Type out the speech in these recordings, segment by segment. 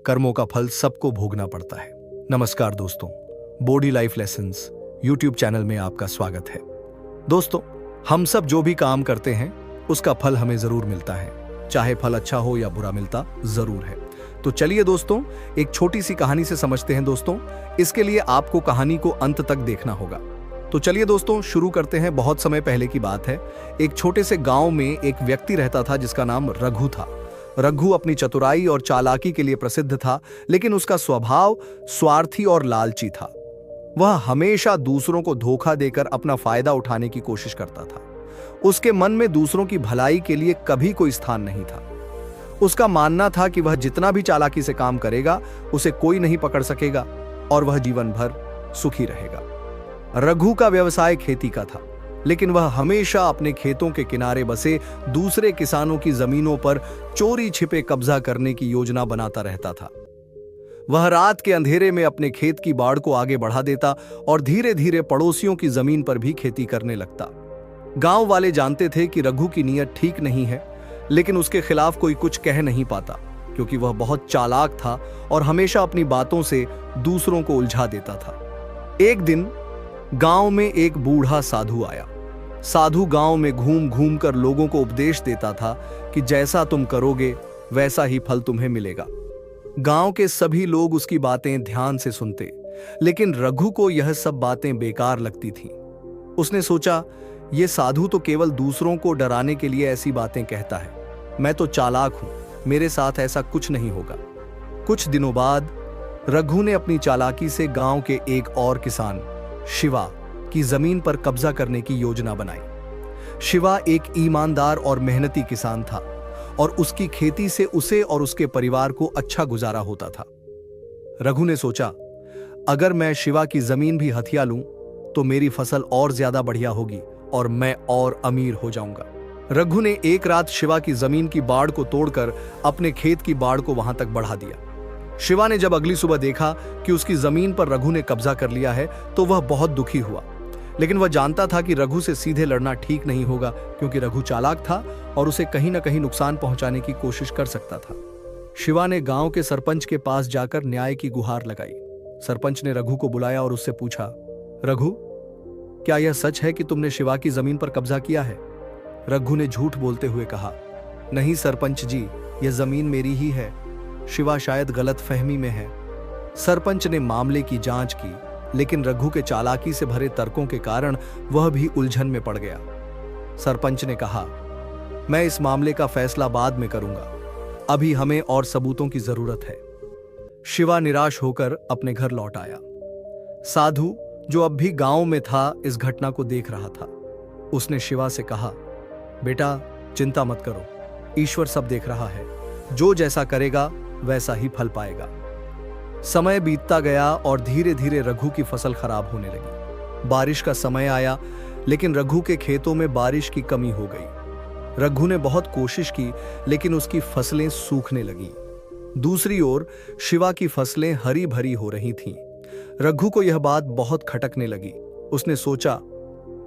कर्मों का फल सबको भोगना पड़ता है। नमस्कार दोस्तों, body life lessons YouTube channel में आपका स्वागत है। दोस्तों, हम सब जो भी काम करते हैं उसका फल हमें जरूर मिलता है, चाहे फल अच्छा हो या बुरा, मिलता जरूर है। तो चलिए दोस्तों, एक छोटी सी कहानी से समझते हैं दोस्तों। इसके लिए आपको कहानी को अंत तक देखना होगा। तो चलिए दोस्तों, शुरू करते हैं। बहुत समय पहले की बात है। एक छोटे से गांव में एक व्यक्ति रहता था जिसका नाम रघु था। रघु अपनी चतुराई और चालाकी के लिए प्रसिद्ध था, लेकिन उसका स्वभाव स्वार्थी और लालची था। वह हमेशा दूसरों को धोखा देकर अपना फायदा उठाने की कोशिश करता था। उसके मन में दूसरों की भलाई के लिए कभी कोई स्थान नहीं था। उसका मानना था कि वह जितना भी चालाकी से काम करेगा उसे कोई नहीं पकड़ सकेगा और वह जीवन भर सुखी रहेगा। रघु का व्यवसाय खेती का था, लेकिन वह हमेशा अपने खेतों के किनारे बसे दूसरे किसानों की जमीनों पर चोरी छिपे कब्जा करने की योजना बनाता रहता था। वह रात के अंधेरे में अपने खेत की बाड़ को आगे बढ़ा देता और धीरे धीरे पड़ोसियों की जमीन पर भी खेती करने लगता। गांव वाले जानते थे कि रघु की नीयत ठीक नहीं है, लेकिन उसके खिलाफ कोई कुछ कह नहीं पाता, क्योंकि वह बहुत चालाक था और हमेशा अपनी बातों से दूसरों को उलझा देता था। एक दिन गांव में एक बूढ़ा साधु आया। साधु गांव में घूम घूम कर लोगों को उपदेश देता था कि जैसा तुम करोगे वैसा ही फल तुम्हें मिलेगा। गांव के सभी लोग उसकी बातें ध्यान से सुनते, लेकिन रघु को यह सब बातें बेकार लगती थीं। उसने सोचा, यह साधु तो केवल दूसरों को डराने के लिए ऐसी बातें कहता है। मैं तो चालाक हूं, मेरे साथ ऐसा कुछ नहीं होगा। कुछ दिनों बाद रघु ने अपनी चालाकी से गांव के एक और किसान शिवा की जमीन पर कब्जा करने की योजना बनाई। शिवा एक ईमानदार और मेहनती किसान था और उसकी खेती से उसे और उसके परिवार को अच्छा गुजारा होता था। रघु ने सोचा, अगर मैं शिवा की जमीन भी हथिया लूं तो मेरी फसल और ज्यादा बढ़िया होगी और मैं और अमीर हो जाऊंगा। रघु ने एक रात शिवा की जमीन की बाड़ को तोड़कर अपने खेत की बाड़ को वहां तक बढ़ा दिया। शिवा ने जब अगली सुबह देखा कि उसकी जमीन पर रघु ने कब्जा कर लिया है तो वह बहुत दुखी हुआ, लेकिन वह जानता था कि रघु से सीधे लड़ना ठीक नहीं होगा, क्योंकि रघु चालाक था और उसे कहीं ना कहीं नुकसान पहुंचाने की कोशिश कर सकता था। शिवा ने गांव के सरपंच के पास जाकर न्याय की गुहार लगाई। सरपंच ने रघु को बुलाया और उससे पूछा, रघु, क्या यह सच है कि तुमने शिवा की जमीन पर कब्जा किया है? रघु ने झूठ बोलते हुए कहा, नहीं सरपंच जी, यह जमीन मेरी ही है। शिवा शायद गलत फहमी में है। सरपंच ने मामले की जांच की, लेकिन रघु के चालाकी से भरे तर्कों के कारण वह भी उलझन में पड़ गया। सरपंच ने कहा, मैं इस मामले का फैसला बाद में करूंगा, अभी हमें और सबूतों की जरूरत है। शिवा निराश होकर अपने घर लौट आया। साधु, जो अब भी गांव में था, इस घटना को देख रहा था। उसने शिवा से कहा, बेटा चिंता मत करो, ईश्वर सब देख रहा है, जो जैसा करेगा वैसा ही फल पाएगा। समय बीतता गया और धीरे धीरे रघु की फसल खराब होने लगी। बारिश का समय आया, लेकिन रघु के खेतों में बारिश की कमी हो गई। रघु ने बहुत कोशिश की, लेकिन उसकी फसलें सूखने लगीं। दूसरी ओर शिवा की फसलें हरी भरी हो रही थीं। रघु को यह बात बहुत खटकने लगी। उसने सोचा,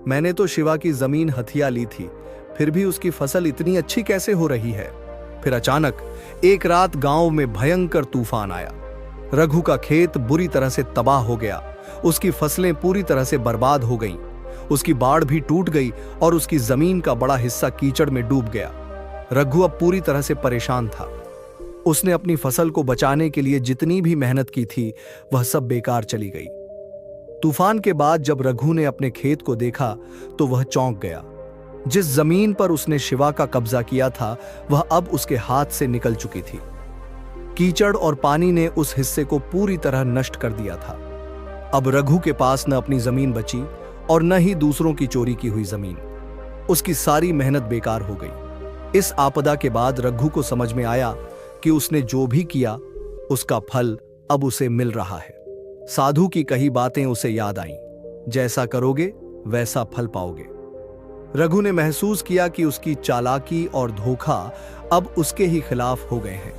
मैंने तो शिवा की जमीन हथिया ली थी, फिर भी उसकी फसल इतनी अच्छी कैसे हो रही है? फिर अचानक एक रात गांव में भयंकर तूफान आया। रघु का खेत बुरी तरह से तबाह हो गया। उसकी फसलें पूरी तरह से बर्बाद हो गईं। उसकी बाड़ भी टूट गई और उसकी जमीन का बड़ा हिस्सा कीचड़ में डूब गया। रघु अब पूरी तरह से परेशान था। उसने अपनी फसल को बचाने के लिए जितनी भी मेहनत की थी, वह सब बेकार चली गई। तूफान के बाद जब रघु ने अपने खेत को देखा तो वह चौंक गया। जिस जमीन पर उसने शिवा का कब्जा किया था, वह अब उसके हाथ से निकल चुकी थी। कीचड़ और पानी ने उस हिस्से को पूरी तरह नष्ट कर दिया था। अब रघु के पास न अपनी जमीन बची और न ही दूसरों की चोरी की हुई जमीन। उसकी सारी मेहनत बेकार हो गई। इस आपदा के बाद रघु को समझ में आया कि उसने जो भी किया उसका फल अब उसे मिल रहा है। साधु की कही बातें उसे याद आईं, जैसा करोगे वैसा फल पाओगे। रघु ने महसूस किया कि उसकी चालाकी और धोखा अब उसके ही खिलाफ हो गए हैं।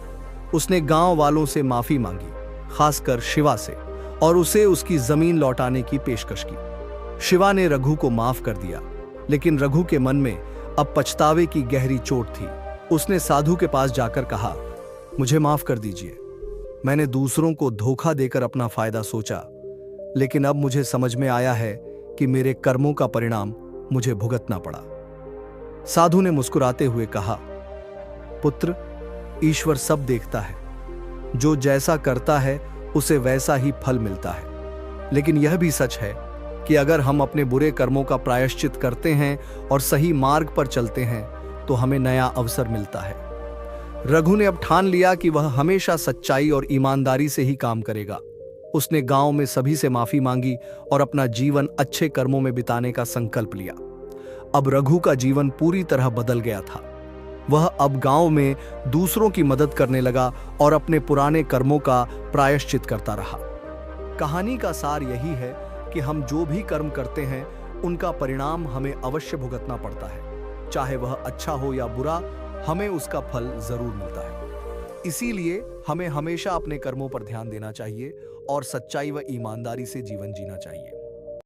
उसने गांव वालों से माफी मांगी, खासकर शिवा से, और उसे उसकी जमीन लौटाने की पेशकश की। शिवा ने रघु को माफ कर दिया, लेकिन रघु के मन में अब पछतावे की गहरी चोट थी। उसने साधु के पास जाकर कहा, मुझे माफ कर दीजिए, मैंने दूसरों को धोखा देकर अपना फायदा सोचा, लेकिन अब मुझे समझ में आया है कि मेरे कर्मों का परिणाम मुझे भुगतना पड़ा। साधु ने मुस्कुराते हुए कहा, पुत्र, ईश्वर सब देखता है। जो जैसा करता है उसे वैसा ही फल मिलता है। लेकिन यह भी सच है कि अगर हम अपने बुरे कर्मों का प्रायश्चित करते हैं और सही मार्ग पर चलते हैं तो हमें नया अवसर मिलता है। रघु ने अब ठान लिया कि वह हमेशा सच्चाई और ईमानदारी से ही काम करेगा। उसने गांव में सभी से माफी मांगी और अपना जीवन अच्छे कर्मों में बिताने का संकल्प लिया। अब रघु का जीवन पूरी तरह बदल गया था। वह अब गांव में दूसरों की मदद करने लगा और अपने पुराने कर्मों का प्रायश्चित करता रहा। कहानी का सार यही है कि हम जो भी कर्म करते हैं उनका परिणाम हमें अवश्य भुगतना पड़ता है। चाहे वह अच्छा हो या बुरा, हमें उसका फल जरूर मिलता है। इसीलिए हमें हमेशा अपने कर्मों पर ध्यान देना चाहिए और सच्चाई व ईमानदारी से जीवन जीना चाहिए।